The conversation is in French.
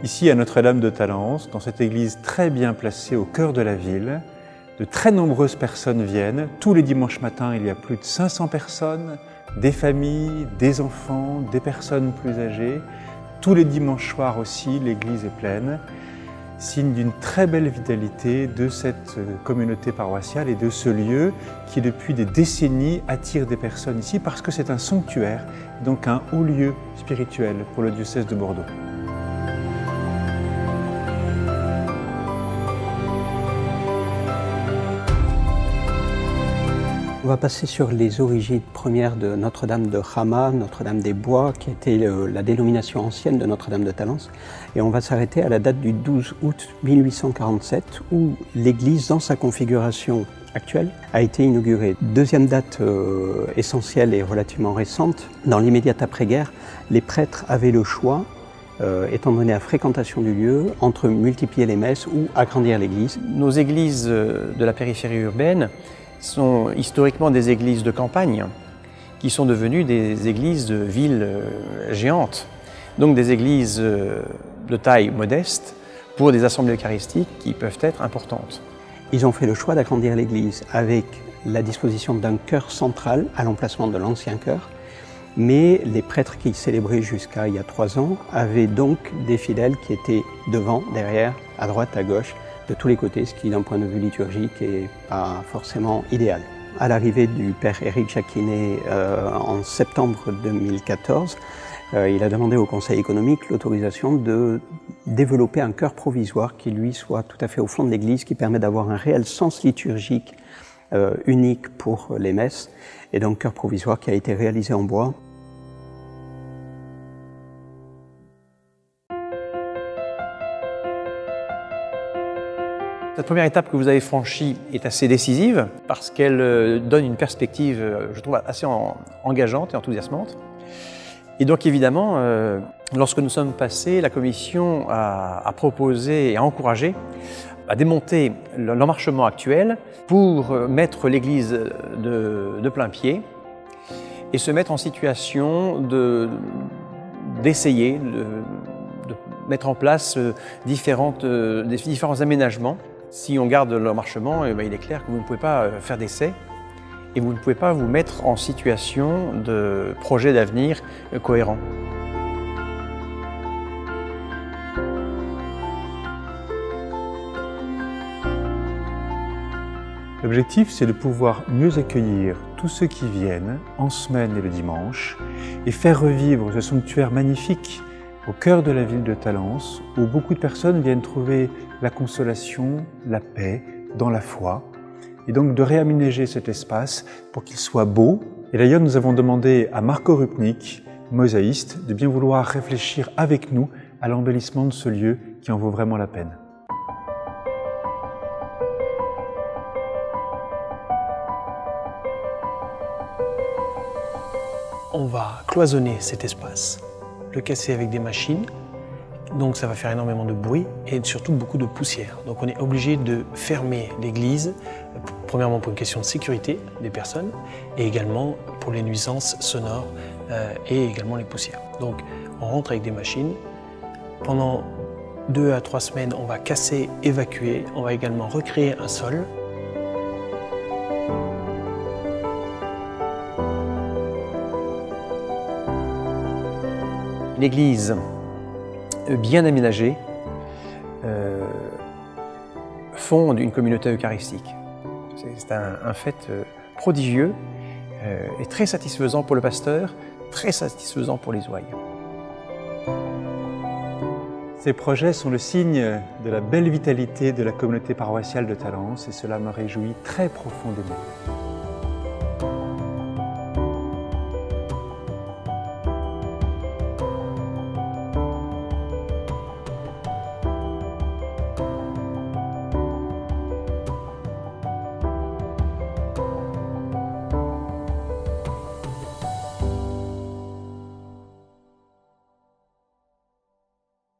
Ici à Notre-Dame de Talence, dans cette église très bien placée au cœur de la ville, de très nombreuses personnes viennent. Tous les dimanches matins, il y a plus de 500 personnes, des familles, des enfants, des personnes plus âgées. Tous les dimanches soirs aussi, l'église est pleine, signe d'une très belle vitalité de cette communauté paroissiale et de ce lieu qui depuis des décennies attire des personnes ici parce que c'est un sanctuaire, donc un haut lieu spirituel pour le diocèse de Bordeaux. On va passer sur les origines premières de Notre-Dame de Chama, Notre-Dame des Bois, qui était la dénomination ancienne de Notre-Dame de Talence. Et on va s'arrêter à la date du 12 août 1847, où l'église, dans sa configuration actuelle, a été inaugurée. Deuxième date essentielle et relativement récente, dans l'immédiate après-guerre, les prêtres avaient le choix, étant donné la fréquentation du lieu, entre multiplier les messes ou agrandir l'église. Nos églises de la périphérie urbaine sont historiquement des églises de campagne qui sont devenues des églises de villes géantes, donc des églises de taille modeste pour des assemblées eucharistiques qui peuvent être importantes. Ils ont fait le choix d'agrandir l'église avec la disposition d'un chœur central à l'emplacement de l'ancien chœur, mais les prêtres qui célébraient jusqu'à il y a 3 ans avaient donc des fidèles qui étaient devant, derrière, à droite, à gauche, de tous les côtés, ce qui d'un point de vue liturgique n'est pas forcément idéal. À l'arrivée du père Éric Jacquinet en septembre 2014, il a demandé au Conseil économique l'autorisation de développer un chœur provisoire qui lui soit tout à fait au fond de l'église, qui permet d'avoir un réel sens liturgique unique pour les messes, et donc chœur provisoire qui a été réalisé en bois. Cette première étape que vous avez franchie est assez décisive parce qu'elle donne une perspective, je trouve, assez engageante et enthousiasmante. Et donc évidemment, lorsque nous sommes passés, la Commission a proposé et a encouragé à démonter l'emmarchement actuel pour mettre l'église de plein pied et se mettre en situation d'essayer de mettre en place différents aménagements. Si on garde l'emmarchement, il est clair que vous ne pouvez pas faire d'essai et vous ne pouvez pas vous mettre en situation de projet d'avenir cohérent. L'objectif, c'est de pouvoir mieux accueillir tous ceux qui viennent en semaine et le dimanche et faire revivre ce sanctuaire magnifique au cœur de la ville de Talence, où beaucoup de personnes viennent trouver la consolation, la paix, dans la foi, et donc de réaménager cet espace pour qu'il soit beau. Et d'ailleurs, nous avons demandé à Marco Rupnik, mosaïste, de bien vouloir réfléchir avec nous à l'embellissement de ce lieu qui en vaut vraiment la peine. On va cloisonner cet espace, le casser avec des machines, donc ça va faire énormément de bruit et surtout beaucoup de poussière. Donc on est obligé de fermer l'église, premièrement pour une question de sécurité des personnes et également pour les nuisances sonores et également les poussières. Donc on rentre avec des machines. Pendant 2 à 3 semaines, on va casser, évacuer, on va également recréer un sol. L'église bien aménagée fonde une communauté eucharistique. C'est un fait prodigieux et très satisfaisant pour le pasteur, très satisfaisant pour les ouailles. Ces projets sont le signe de la belle vitalité de la communauté paroissiale de Talence et cela me réjouit très profondément.